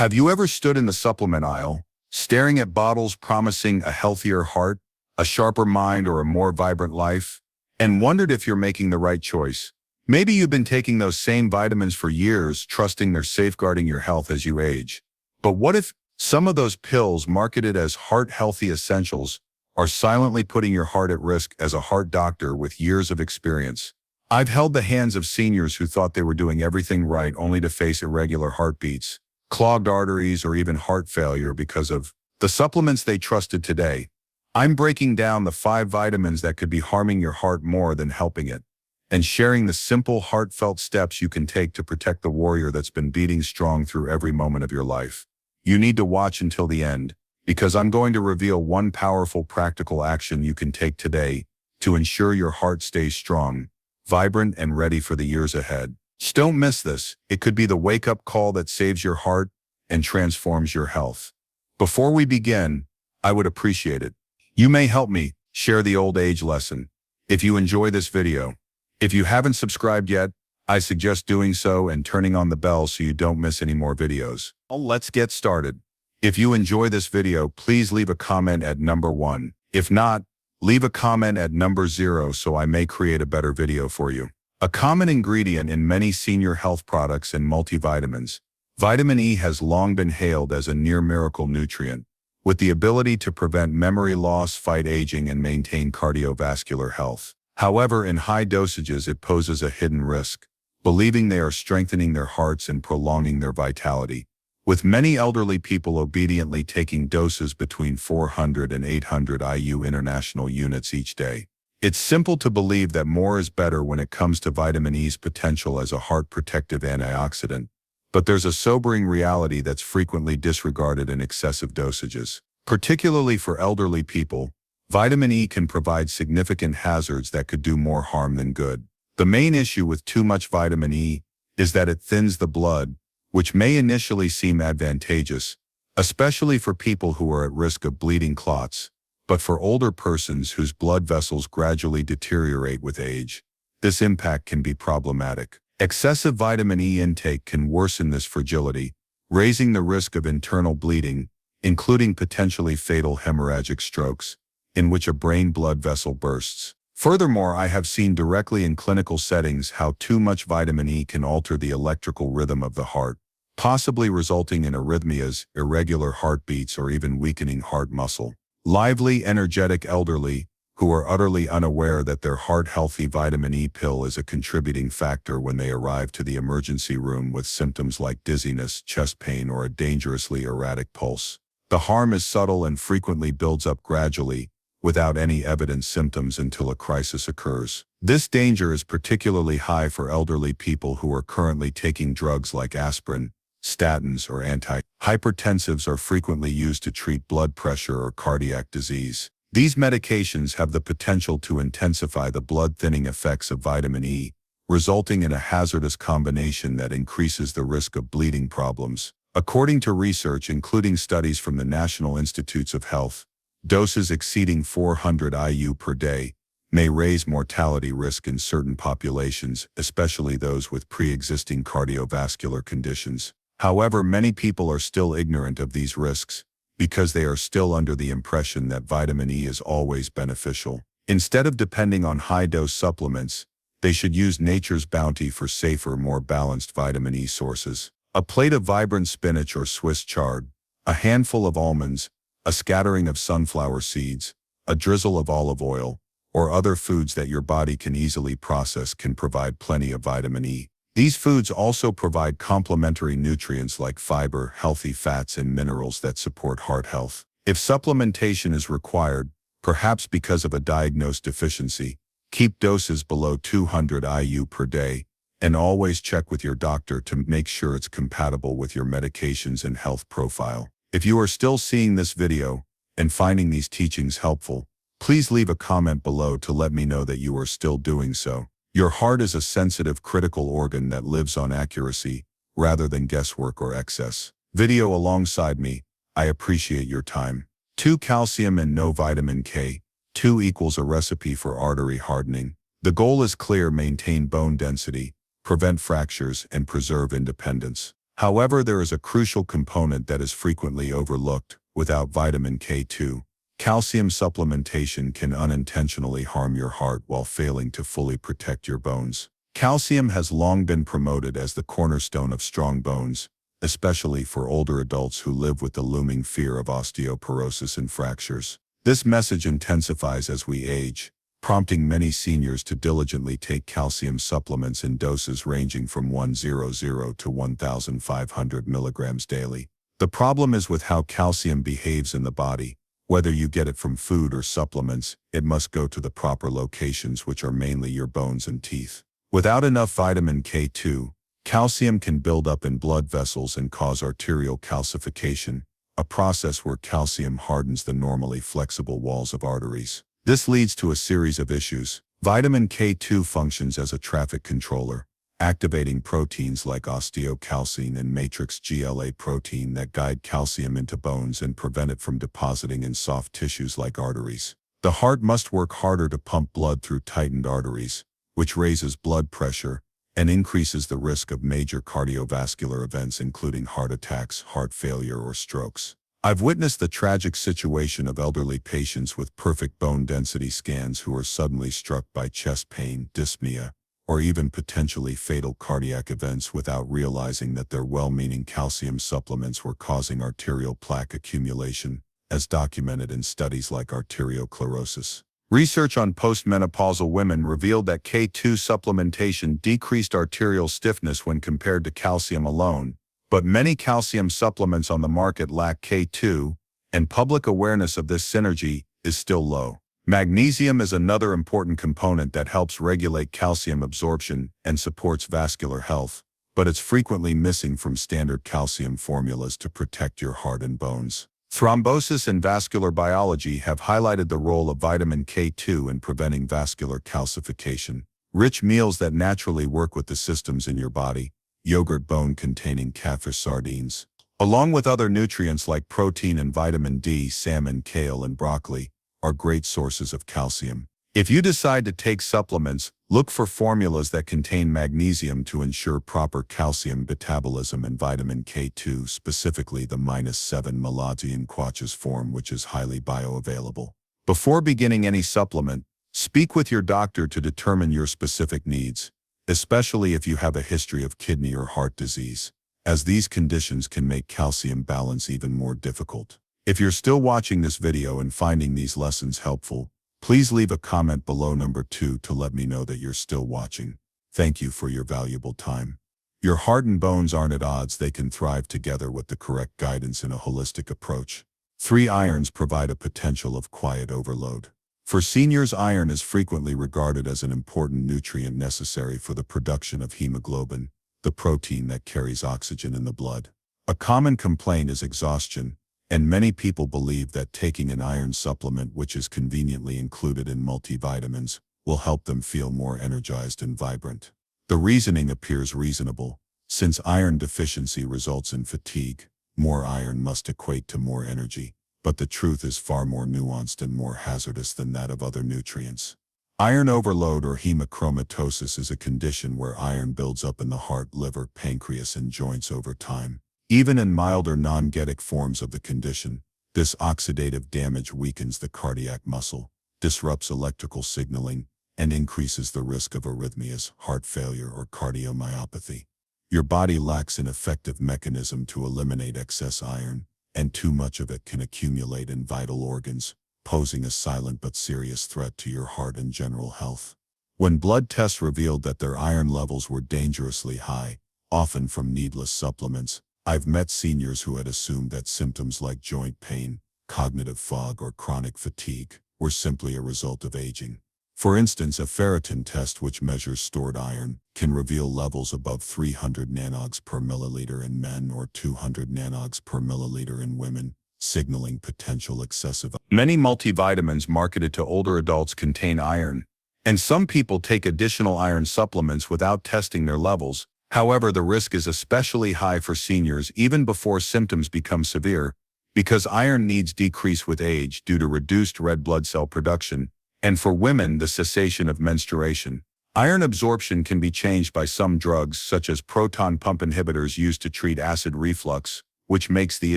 Have you ever stood in the supplement aisle, staring at bottles promising a healthier heart, a sharper mind, or a more vibrant life, and wondered if you're making the right choice? Maybe you've been taking those same vitamins for years, trusting they're safeguarding your health as you age. But what if some of those pills marketed as heart-healthy essentials are silently putting your heart at risk? As a heart doctor with years of experience, I've held the hands of seniors who thought they were doing everything right only to face irregular heartbeats, clogged arteries, or even heart failure because of the supplements they trusted. Today, I'm breaking down the 5 vitamins that could be harming your heart more than helping it, and sharing the simple, heartfelt steps you can take to protect the warrior that's been beating strong through every moment of your life. You need to watch until the end, because I'm going to reveal one powerful practical action you can take today to ensure your heart stays strong, vibrant, and ready for the years ahead. Just don't miss this. It could be the wake-up call that saves your heart and transforms your health. Before we begin, I would appreciate it. You may help me share the old age lesson. If you enjoy this video, if you haven't subscribed yet, I suggest doing so and turning on the bell so you don't miss any more videos. Well, let's get started. If you enjoy this video, please leave a comment at number 1. If not, leave a comment at number 0 so I may create a better video for you. A common ingredient in many senior health products and multivitamins, vitamin E has long been hailed as a near-miracle nutrient, with the ability to prevent memory loss, fight aging, and maintain cardiovascular health. However, in high dosages, it poses a hidden risk, believing they are strengthening their hearts and prolonging their vitality, with many elderly people obediently taking doses between 400 and 800 IU international units each day. It's simple to believe that more is better when it comes to vitamin E's potential as a heart-protective antioxidant, but there's a sobering reality that's frequently disregarded in excessive dosages. Particularly for elderly people, vitamin E can provide significant hazards that could do more harm than good. The main issue with too much vitamin E is that it thins the blood, which may initially seem advantageous, especially for people who are at risk of bleeding clots. But for older persons whose blood vessels gradually deteriorate with age, this impact can be problematic. Excessive vitamin E intake can worsen this fragility, raising the risk of internal bleeding, including potentially fatal hemorrhagic strokes, in which a brain blood vessel bursts. Furthermore, I have seen directly in clinical settings how too much vitamin E can alter the electrical rhythm of the heart, possibly resulting in arrhythmias, irregular heartbeats, or even weakening heart muscle. Lively, energetic elderly who are utterly unaware that their heart-healthy vitamin E pill is a contributing factor when they arrive to the emergency room with symptoms like dizziness, chest pain, or a dangerously erratic pulse. The harm is subtle and frequently builds up gradually, without any evident symptoms until a crisis occurs. This danger is particularly high for elderly people who are currently taking drugs like aspirin, statins, or antihypertensives are frequently used to treat blood pressure or cardiac disease. These medications have the potential to intensify the blood-thinning effects of vitamin E, resulting in a hazardous combination that increases the risk of bleeding problems. According to research, including studies from the National Institutes of Health, doses exceeding 400 IU per day may raise mortality risk in certain populations, especially those with pre-existing cardiovascular conditions. However, many people are still ignorant of these risks because they are still under the impression that vitamin E is always beneficial. Instead of depending on high-dose supplements, they should use nature's bounty for safer, more balanced vitamin E sources. A plate of vibrant spinach or Swiss chard, a handful of almonds, a scattering of sunflower seeds, a drizzle of olive oil, or other foods that your body can easily process can provide plenty of vitamin E. These foods also provide complementary nutrients like fiber, healthy fats, and minerals that support heart health. If supplementation is required, perhaps because of a diagnosed deficiency, keep doses below 200 IU per day, and always check with your doctor to make sure it's compatible with your medications and health profile. If you are still seeing this video and finding these teachings helpful, please leave a comment below to let me know that you are still doing so. Your heart is a sensitive, critical organ that lives on accuracy rather than guesswork or excess. Video alongside me, I appreciate your time. 2 calcium and no vitamin K. 2 equals a recipe for artery hardening. The goal is clear: maintain bone density, prevent fractures, and preserve independence. However, there is a crucial component that is frequently overlooked. Without vitamin K2, calcium supplementation can unintentionally harm your heart while failing to fully protect your bones. Calcium has long been promoted as the cornerstone of strong bones, especially for older adults who live with the looming fear of osteoporosis and fractures. This message intensifies as we age, prompting many seniors to diligently take calcium supplements in doses ranging from 100 to 1,500 milligrams daily. The problem is with how calcium behaves in the body. Whether you get it from food or supplements, it must go to the proper locations, which are mainly your bones and teeth. Without enough vitamin K2, calcium can build up in blood vessels and cause arterial calcification, a process where calcium hardens the normally flexible walls of arteries. This leads to a series of issues. Vitamin K2 functions as a traffic controller, activating proteins like osteocalcine and matrix GLA protein that guide calcium into bones and prevent it from depositing in soft tissues like arteries. The heart must work harder to pump blood through tightened arteries, which raises blood pressure and increases the risk of major cardiovascular events including heart attacks, heart failure, or strokes. I've witnessed the tragic situation of elderly patients with perfect bone density scans who are suddenly struck by chest pain, dyspnea, or even potentially fatal cardiac events without realizing that their well-meaning calcium supplements were causing arterial plaque accumulation, as documented in studies like arteriosclerosis. Research on postmenopausal women revealed that K2 supplementation decreased arterial stiffness when compared to calcium alone, but many calcium supplements on the market lack K2, and public awareness of this synergy is still low. Magnesium is another important component that helps regulate calcium absorption and supports vascular health, but it's frequently missing from standard calcium formulas to protect your heart and bones. Thrombosis and vascular biology have highlighted the role of vitamin K2 in preventing vascular calcification. Rich meals that naturally work with the systems in your body, yogurt bone-containing catfish sardines, along with other nutrients like protein and vitamin D, salmon, kale, and broccoli, are great sources of calcium. If you decide to take supplements, look for formulas that contain magnesium to ensure proper calcium metabolism and vitamin K2, specifically the -7 Maladine Quotations form, which is highly bioavailable. Before beginning any supplement, speak with your doctor to determine your specific needs, especially if you have a history of kidney or heart disease, as these conditions can make calcium balance even more difficult. If you're still watching this video and finding these lessons helpful, please leave a comment below number 2 to let me know that you're still watching. Thank you for your valuable time. Your heart and bones aren't at odds, they can thrive together with the correct guidance and a holistic approach. 3 irons provide a potential of quiet overload. For seniors, iron is frequently regarded as an important nutrient necessary for the production of hemoglobin, the protein that carries oxygen in the blood. A common complaint is exhaustion, and many people believe that taking an iron supplement, which is conveniently included in multivitamins, will help them feel more energized and vibrant. The reasoning appears reasonable. Since iron deficiency results in fatigue, more iron must equate to more energy, but the truth is far more nuanced and more hazardous than that of other nutrients. Iron overload or hemochromatosis is a condition where iron builds up in the heart, liver, pancreas, and joints over time. Even in milder non-genetic forms of the condition, this oxidative damage weakens the cardiac muscle, disrupts electrical signaling, and increases the risk of arrhythmias, heart failure, or cardiomyopathy. Your body lacks an effective mechanism to eliminate excess iron, and too much of it can accumulate in vital organs, posing a silent but serious threat to your heart and general health. When blood tests revealed that their iron levels were dangerously high, often from needless supplements, I've met seniors who had assumed that symptoms like joint pain, cognitive fog, or chronic fatigue were simply a result of aging. For instance, a ferritin test, which measures stored iron, can reveal levels above 300 nanogs per milliliter in men or 200 nanogs per milliliter in women, signaling potential excessive. Many multivitamins marketed to older adults contain iron, and some people take additional iron supplements without testing their levels. However, the risk is especially high for seniors even before symptoms become severe, because iron needs decrease with age due to reduced red blood cell production, and for women, the cessation of menstruation. Iron absorption can be changed by some drugs, such as proton pump inhibitors used to treat acid reflux, which makes the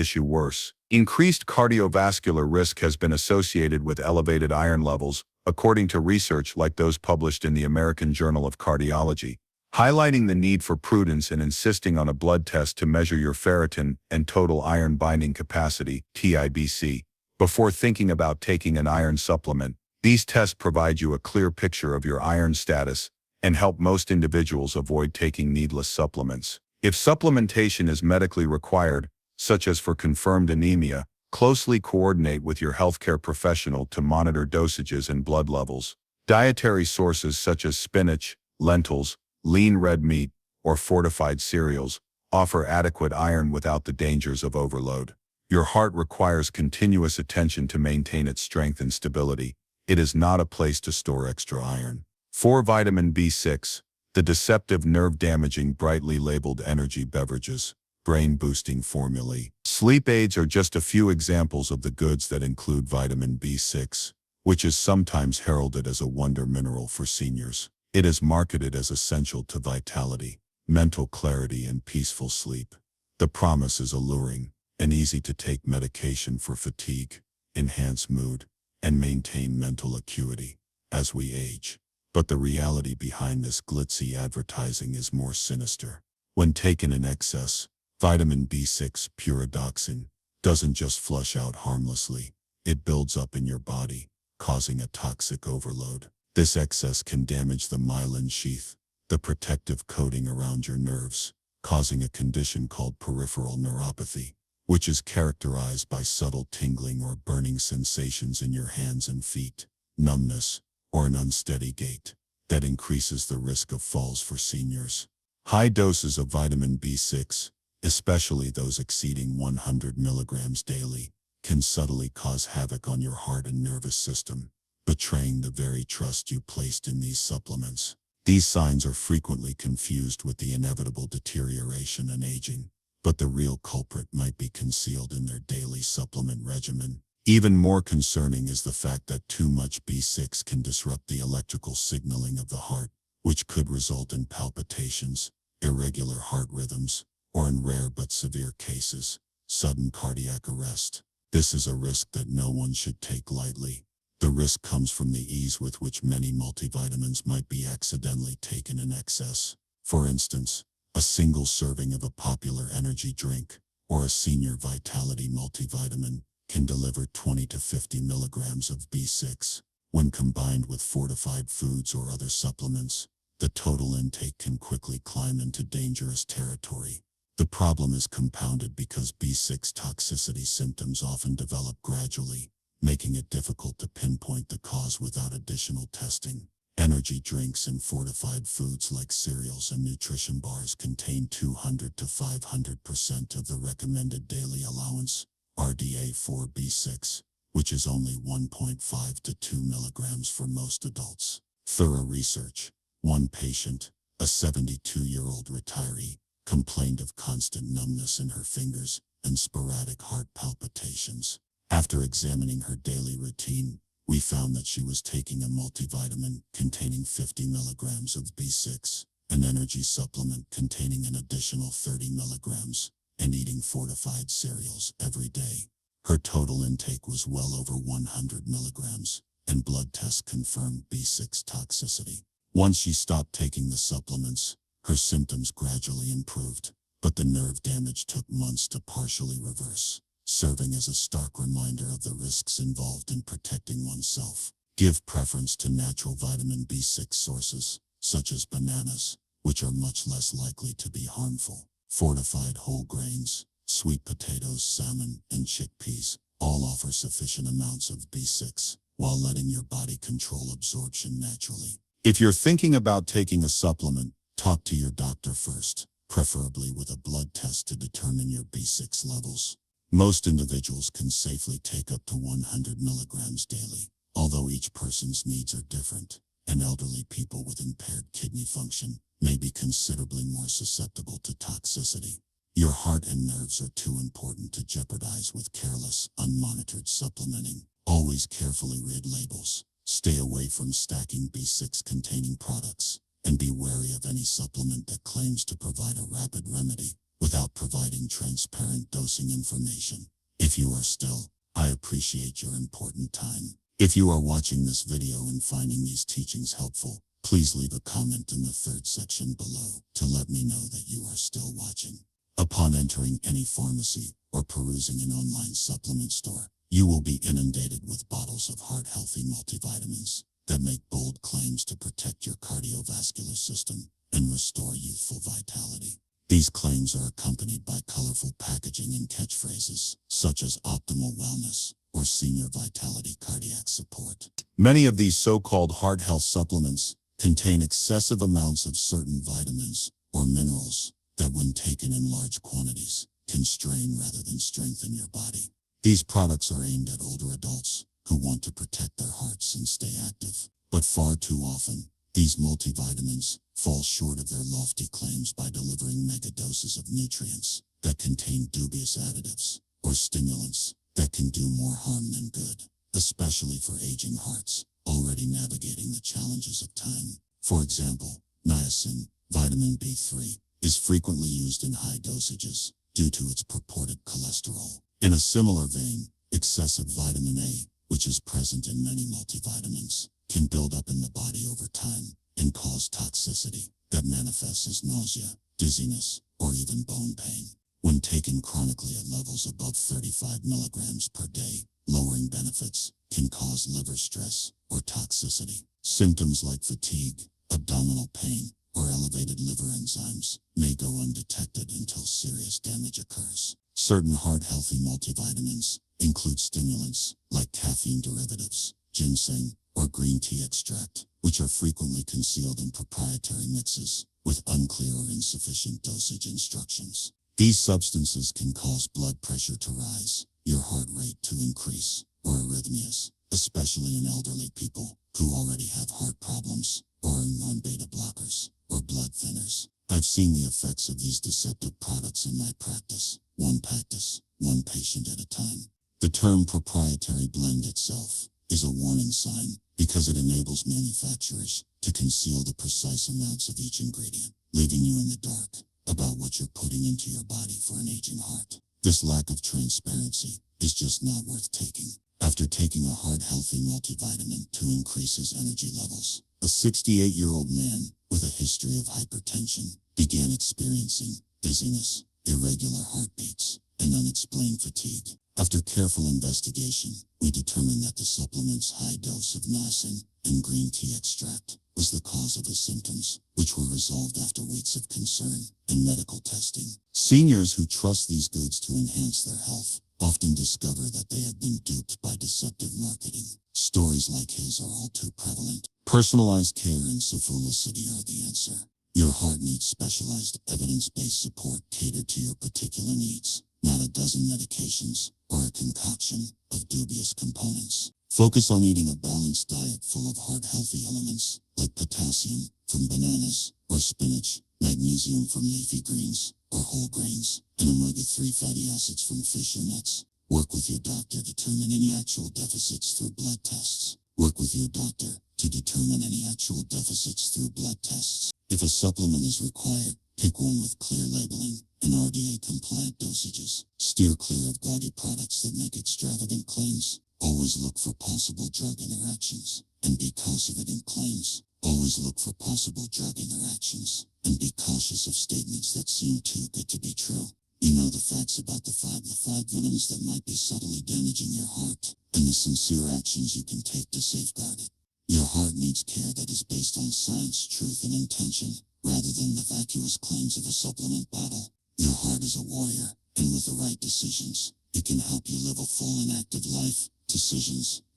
issue worse. Increased cardiovascular risk has been associated with elevated iron levels, according to research like those published in the American Journal of Cardiology, highlighting the need for prudence and insisting on a blood test to measure your ferritin and total iron binding capacity, TIBC, before thinking about taking an iron supplement. These tests provide you a clear picture of your iron status and help most individuals avoid taking needless supplements. If supplementation is medically required, such as for confirmed anemia, closely coordinate with your healthcare professional to monitor dosages and blood levels. Dietary sources such as spinach, lentils, lean red meat, or fortified cereals offer adequate iron without the dangers of overload. Your heart requires continuous attention to maintain its strength and stability. It is not a place to store extra iron. 4. Vitamin B6, the deceptive nerve-damaging brightly labeled energy beverages, brain-boosting formulae. Sleep aids are just a few examples of the goods that include vitamin B6, which is sometimes heralded as a wonder mineral for seniors. It is marketed as essential to vitality, mental clarity, and peaceful sleep. The promise is alluring, an easy-to-take medication for fatigue, enhance mood, and maintain mental acuity as we age. But the reality behind this glitzy advertising is more sinister. When taken in excess, vitamin B6 pyridoxine doesn't just flush out harmlessly, it builds up in your body, causing a toxic overload. This excess can damage the myelin sheath, the protective coating around your nerves, causing a condition called peripheral neuropathy, which is characterized by subtle tingling or burning sensations in your hands and feet, numbness, or an unsteady gait that increases the risk of falls for seniors. High doses of vitamin B6, especially those exceeding 100 milligrams daily, can subtly cause havoc on your heart and nervous system, betraying the very trust you placed in these supplements. These signs are frequently confused with the inevitable deterioration and aging, but the real culprit might be concealed in their daily supplement regimen. Even more concerning is the fact that too much B6 can disrupt the electrical signaling of the heart, which could result in palpitations, irregular heart rhythms, or in rare but severe cases, sudden cardiac arrest. This is a risk that no one should take lightly. The risk comes from the ease with which many multivitamins might be accidentally taken in excess. For instance, a single serving of a popular energy drink or a senior vitality multivitamin can deliver 20 to 50 milligrams of B6. When combined with fortified foods or other supplements, the total intake can quickly climb into dangerous territory. The problem is compounded because B6 toxicity symptoms often develop gradually, making it difficult to pinpoint the cause without additional testing. Energy drinks and fortified foods like cereals and nutrition bars contain 200 to 500% of the recommended daily allowance, RDA for B6, which is only 1.5 to 2 milligrams for most adults. Thorough research. One patient, a 72-year-old retiree, complained of constant numbness in her fingers and sporadic heart palpitations. After examining her daily routine, we found that she was taking a multivitamin containing 50 milligrams of B6, an energy supplement containing an additional 30 milligrams, and eating fortified cereals every day. Her total intake was well over 100 milligrams, and blood tests confirmed B6 toxicity. Once she stopped taking the supplements, her symptoms gradually improved, but the nerve damage took months to partially reverse, serving as a stark reminder of the risks involved in protecting oneself. Give preference to natural vitamin B6 sources, such as bananas, which are much less likely to be harmful. Fortified whole grains, sweet potatoes, salmon, and chickpeas all offer sufficient amounts of B6, while letting your body control absorption naturally. If you're thinking about taking a supplement, talk to your doctor first, preferably with a blood test to determine your B6 levels. Most individuals can safely take up to 100 milligrams daily, although each person's needs are different, and elderly people with impaired kidney function may be considerably more susceptible to toxicity. Your heart and nerves are too important to jeopardize with careless, unmonitored supplementing. Always carefully read labels. Stay away from stacking B6-containing products, and be wary of any supplement that claims to provide a rapid remedy without providing transparent dosing information. If you are still, I appreciate your important time. If you are watching this video and finding these teachings helpful, please leave a comment in the third section below to let me know that you are still watching. Upon entering any pharmacy or perusing an online supplement store, you will be inundated with bottles of heart-healthy multivitamins that make bold claims to protect your cardiovascular system and restore youthful vitality. These claims are accompanied by colorful packaging and catchphrases such as optimal wellness or senior vitality cardiac support. Many of these so-called heart health supplements contain excessive amounts of certain vitamins or minerals that, when taken in large quantities, can strain rather than strengthen your body. These products are aimed at older adults who want to protect their hearts and stay active. But far too often, these multivitamins fall short of their lofty claims by delivering megadoses of nutrients that contain dubious additives or stimulants that can do more harm than good, especially for aging hearts already navigating the challenges of time. For example, niacin, vitamin B3, is frequently used in high dosages due to its purported cholesterol. In a similar vein, excessive vitamin A, which is present in many multivitamins, can build up in the body over time and cause toxicity that manifests as nausea, dizziness, or even bone pain. When taken chronically at levels above 35 milligrams per day, lowering benefits can cause liver stress or toxicity. Symptoms like fatigue, abdominal pain, or elevated liver enzymes may go undetected until serious damage occurs. Certain heart-healthy multivitamins include stimulants like caffeine derivatives, ginseng, or green tea extract, which are frequently concealed in proprietary mixes with unclear or insufficient dosage instructions. These substances can cause blood pressure to rise, your heart rate to increase, or arrhythmias, especially in elderly people who already have heart problems or are on beta blockers or blood thinners. I've seen the effects of these deceptive products in my practice, one practice, one patient at a time. The term proprietary blend itself is a warning sign because it enables manufacturers to conceal the precise amounts of each ingredient, leaving you in the dark about what you're putting into your body for an aging heart. This lack of transparency is just not worth taking. After taking a heart-healthy multivitamin to increase his energy levels, a 68-year-old man with a history of hypertension began experiencing dizziness, irregular heartbeats, and unexplained fatigue. After careful investigation, we determined that the supplement's high dose of niacin and green tea extract was the cause of his symptoms, which were resolved after weeks of concern and medical testing. Seniors who trust these goods to enhance their health often discover that they have been duped by deceptive marketing. Stories like his are all too prevalent. Personalized care and simplicity are the answer. Your heart needs specialized, evidence-based support catered to your particular needs, not a dozen medications or a concoction of dubious components. Focus on eating a balanced diet full of heart-healthy elements like potassium from bananas or spinach, magnesium from leafy greens or whole grains, and omega-3 fatty acids from fish or nuts. Work with your doctor to determine any actual deficits through blood tests. Work with your doctor to determine any actual deficits through blood tests. If a supplement is required, pick one with clear labeling and RDA-compliant dosages. Steer clear of gaudy products that make extravagant claims. Always look for possible drug interactions and be confident in claims. Always look for possible drug interactions and be cautious of statements that seem too good to be true. You know the facts about the five vitamins that might be subtly damaging your heart and the sincere actions you can take to safeguard it. Your heart needs care that is based on science, truth, and intention, rather than the vacuous claims of a supplement bottle. Your heart is a warrior, and with the right decisions, it can help you live a full and active life.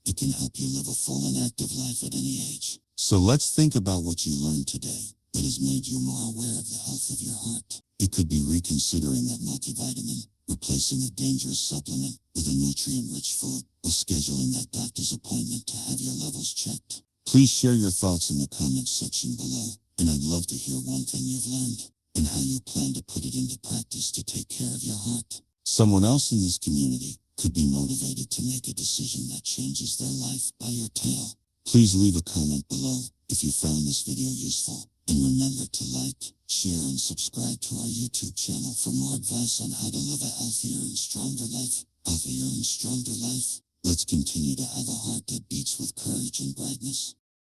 It can help you live a full and active life at any age. So let's think about what you learned today that has made you more aware of the health of your heart. It could be reconsidering that multivitamin, replacing a dangerous supplement with a nutrient-rich food, or scheduling that doctor's appointment to have your levels checked. Please share your thoughts in the comments section below, and I'd love to hear one thing you've learned and how you plan to put it into practice to take care of your heart. Someone else in this community could be motivated to make a decision that changes their life by your tale. Please leave a comment below if you found this video useful, And remember to like, share, and subscribe to our YouTube channel for more advice on how to live a healthier and stronger life. Healthier and stronger life. Let's continue to have a heart that beats with